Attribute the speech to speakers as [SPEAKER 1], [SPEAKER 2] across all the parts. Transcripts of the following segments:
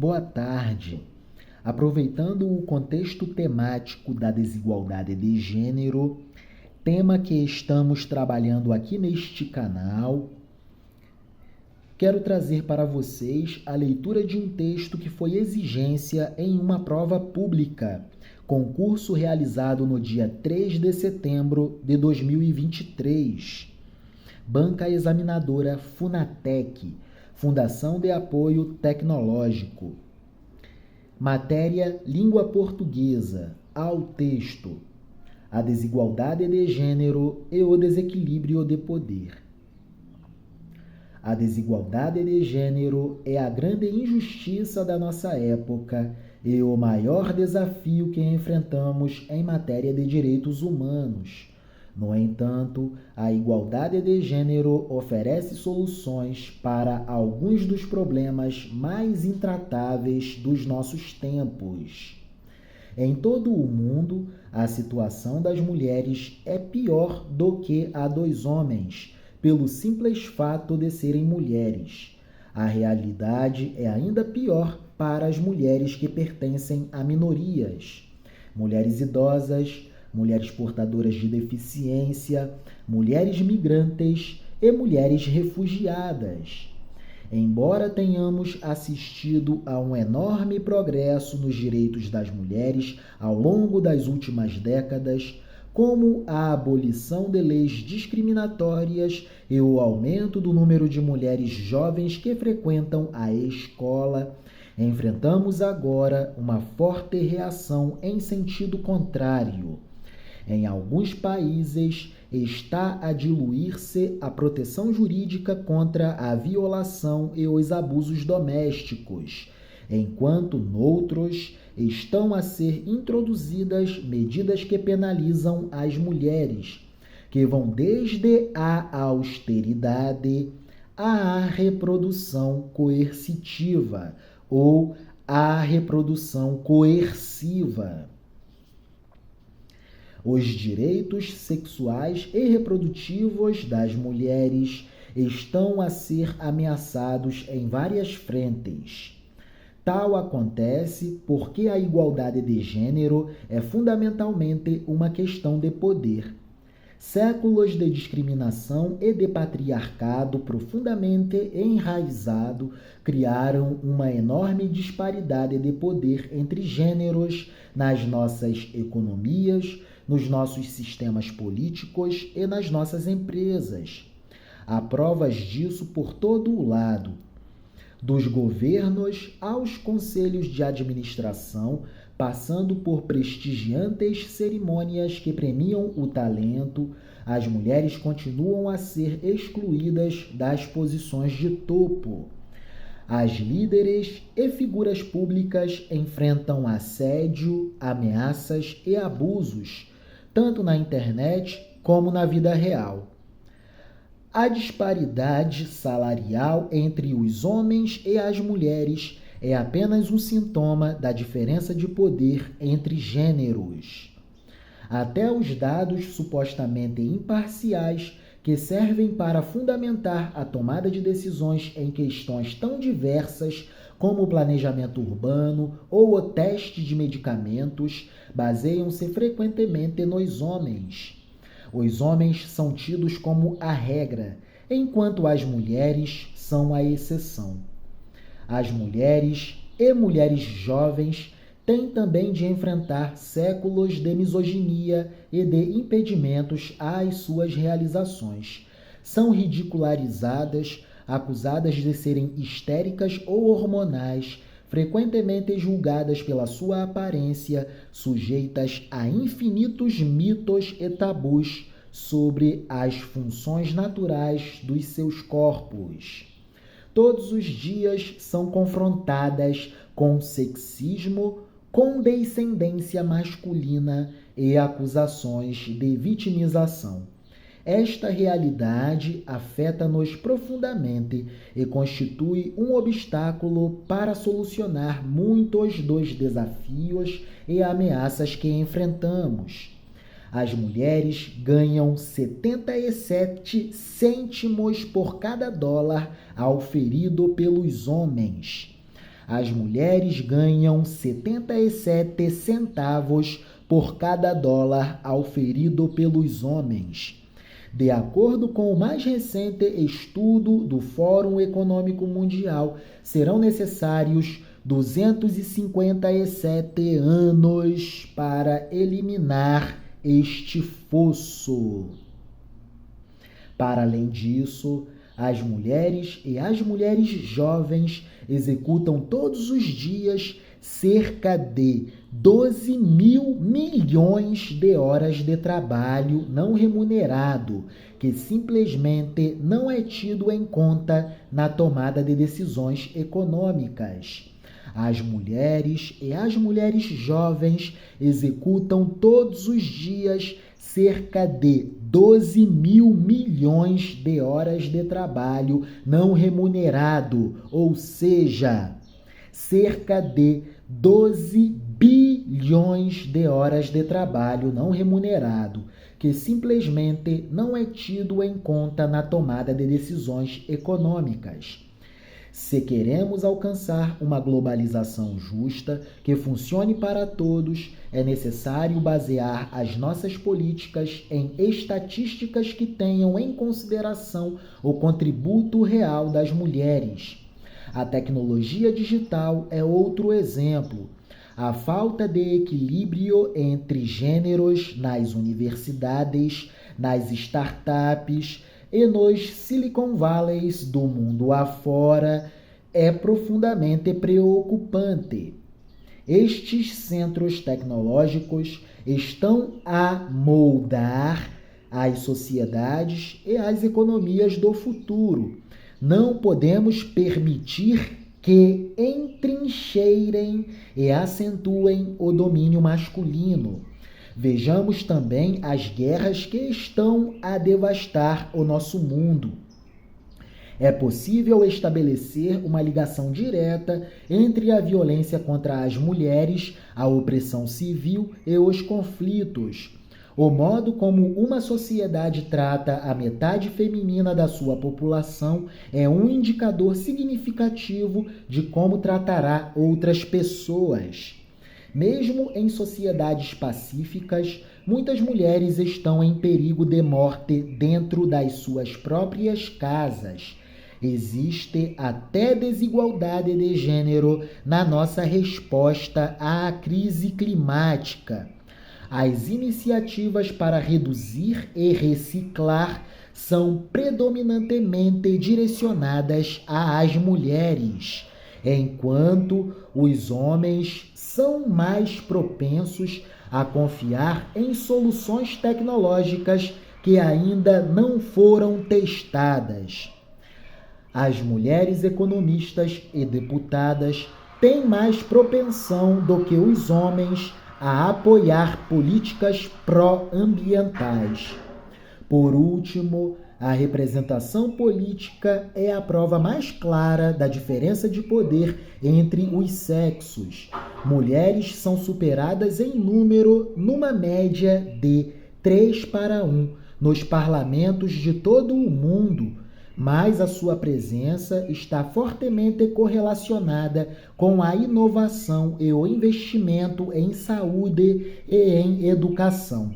[SPEAKER 1] Boa tarde. Aproveitando o contexto temático da desigualdade de gênero, tema que estamos trabalhando aqui neste canal, quero trazer para vocês a leitura de um texto que foi exigência em uma prova pública, concurso realizado no dia 3 de setembro de 2023. Banca examinadora Funatec, Fundação de Apoio Tecnológico. Matéria Língua Portuguesa. Ao texto: a desigualdade de gênero e o desequilíbrio de poder. A desigualdade de gênero é a grande injustiça da nossa época e o maior desafio que enfrentamos em matéria de direitos humanos. No entanto, a igualdade de gênero oferece soluções para alguns dos problemas mais intratáveis dos nossos tempos. Em todo o mundo, a situação das mulheres é pior do que a dos homens, pelo simples fato de serem mulheres. A realidade é ainda pior para as mulheres que pertencem a minorias. Mulheres idosas, mulheres portadoras de deficiência, mulheres migrantes e mulheres refugiadas. Embora tenhamos assistido a um enorme progresso nos direitos das mulheres ao longo das últimas décadas, como a abolição de leis discriminatórias e o aumento do número de mulheres jovens que frequentam a escola, enfrentamos agora uma forte reação em sentido contrário. Em alguns países, está a diluir-se a proteção jurídica contra a violação e os abusos domésticos, enquanto noutros estão a ser introduzidas medidas que penalizam as mulheres, que vão desde a austeridade à reprodução coercitiva ou à reprodução coerciva. Os direitos sexuais e reprodutivos das mulheres estão a ser ameaçados em várias frentes. Tal acontece porque a igualdade de gênero é fundamentalmente uma questão de poder. Séculos de discriminação e de patriarcado profundamente enraizado criaram uma enorme disparidade de poder entre gêneros nas nossas economias, nos nossos sistemas políticos e nas nossas empresas. Há provas disso por todo o lado. Dos governos aos conselhos de administração, passando por prestigiantes cerimônias que premiam o talento, as mulheres continuam a ser excluídas das posições de topo. As líderes e figuras públicas enfrentam assédio, ameaças e abusos, tanto na internet como na vida real. A disparidade salarial entre os homens e as mulheres é apenas um sintoma da diferença de poder entre gêneros. Até os dados supostamente imparciais que servem para fundamentar a tomada de decisões em questões tão diversas como o planejamento urbano ou o teste de medicamentos, baseiam-se frequentemente nos homens. Os homens são tidos como a regra, enquanto as mulheres são a exceção. As mulheres e mulheres jovens têm também de enfrentar séculos de misoginia e de impedimentos às suas realizações. São ridicularizadas, acusadas de serem histéricas ou hormonais, frequentemente julgadas pela sua aparência, sujeitas a infinitos mitos e tabus sobre as funções naturais dos seus corpos. Todos os dias são confrontadas com sexismo, condescendência masculina e acusações de vitimização. Esta realidade afeta-nos profundamente e constitui um obstáculo para solucionar muitos dos desafios e ameaças que enfrentamos. As mulheres ganham 77 cêntimos por cada dólar auferido pelos homens. as mulheres ganham 77 centavos por cada dólar auferido pelos homens. De acordo com o mais recente estudo do Fórum Econômico Mundial, serão necessários 257 anos para eliminar este fosso. Para além disso, as mulheres e as mulheres jovens executam todos os dias cerca de 12 mil milhões de horas de trabalho não remunerado, que simplesmente não é tido em conta na tomada de decisões econômicas. As mulheres e as mulheres jovens executam todos os dias cerca de 12 mil milhões de horas de trabalho não remunerado, ou seja, cerca de 12 bilhões de horas de trabalho não remunerado, que simplesmente não é tido em conta na tomada de decisões econômicas. Se queremos alcançar uma globalização justa que funcione para todos, é necessário basear as nossas políticas em estatísticas que tenham em consideração o contributo real das mulheres. A tecnologia digital é outro exemplo. A falta de equilíbrio entre gêneros nas universidades, nas startups e nos Silicon Valleys do mundo afora é profundamente preocupante. Estes centros tecnológicos estão a moldar as sociedades e as economias do futuro. Não podemos permitir que entrincheirem e acentuem o domínio masculino. Vejamos também as guerras que estão a devastar o nosso mundo. É possível estabelecer uma ligação direta entre a violência contra as mulheres, a opressão civil e os conflitos. O modo como uma sociedade trata a metade feminina da sua população é um indicador significativo de como tratará outras pessoas. Mesmo em sociedades pacíficas, muitas mulheres estão em perigo de morte dentro das suas próprias casas. Existe até desigualdade de gênero na nossa resposta à crise climática. As iniciativas para reduzir e reciclar são predominantemente direcionadas às mulheres, enquanto os homens são mais propensos a confiar em soluções tecnológicas que ainda não foram testadas. As mulheres economistas e deputadas têm mais propensão do que os homens a apoiar políticas pró-ambientais. Por último, a representação política é a prova mais clara da diferença de poder entre os sexos. Mulheres são superadas em número numa média de 3:1 nos parlamentos de todo o mundo, mas a sua presença está fortemente correlacionada com a inovação e o investimento em saúde e em educação.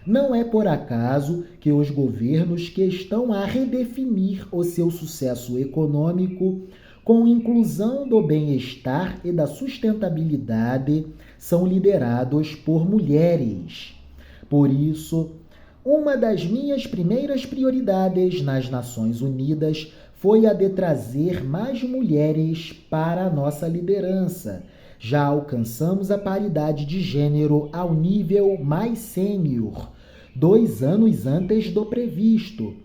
[SPEAKER 1] Não é por acaso que os governos que estão a redefinir o seu sucesso econômico com inclusão do bem-estar e da sustentabilidade são liderados por mulheres. Por isso, uma das minhas primeiras prioridades nas Nações Unidas foi a de trazer mais mulheres para a nossa liderança. Já alcançamos a paridade de gênero ao nível mais sênior, 2 anos antes do previsto.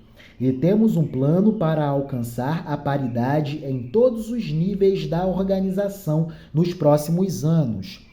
[SPEAKER 1] E temos um plano para alcançar a paridade em todos os níveis da organização nos próximos anos.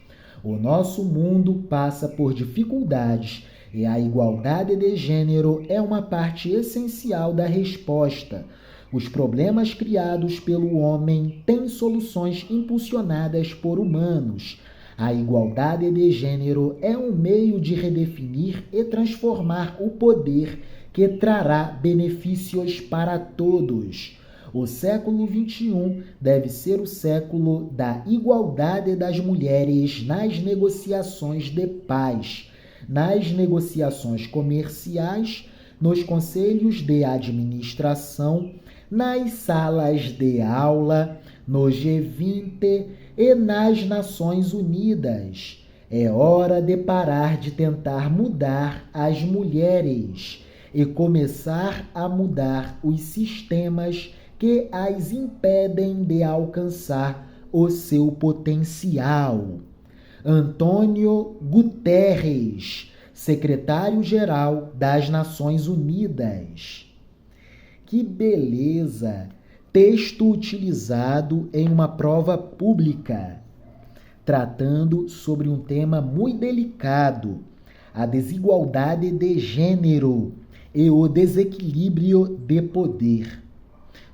[SPEAKER 1] O nosso mundo passa por dificuldades e a igualdade de gênero é uma parte essencial da resposta. Os problemas criados pelo homem têm soluções impulsionadas por humanos. A igualdade de gênero é um meio de redefinir e transformar o poder que trará benefícios para todos. O século XXI deve ser o século da igualdade das mulheres nas negociações de paz, nas negociações comerciais, nos conselhos de administração, nas salas de aula, no G20 e nas Nações Unidas. É hora de parar de tentar mudar as mulheres e começar a mudar os sistemas que as impedem de alcançar o seu potencial. Antônio Guterres, secretário-geral das Nações Unidas. Que beleza! Texto utilizado em uma prova pública, tratando sobre um tema muito delicado, a desigualdade de gênero e o desequilíbrio de poder.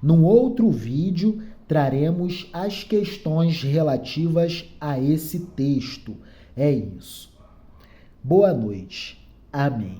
[SPEAKER 1] Num outro vídeo, traremos as questões relativas a esse texto. É isso. Boa noite. Amém.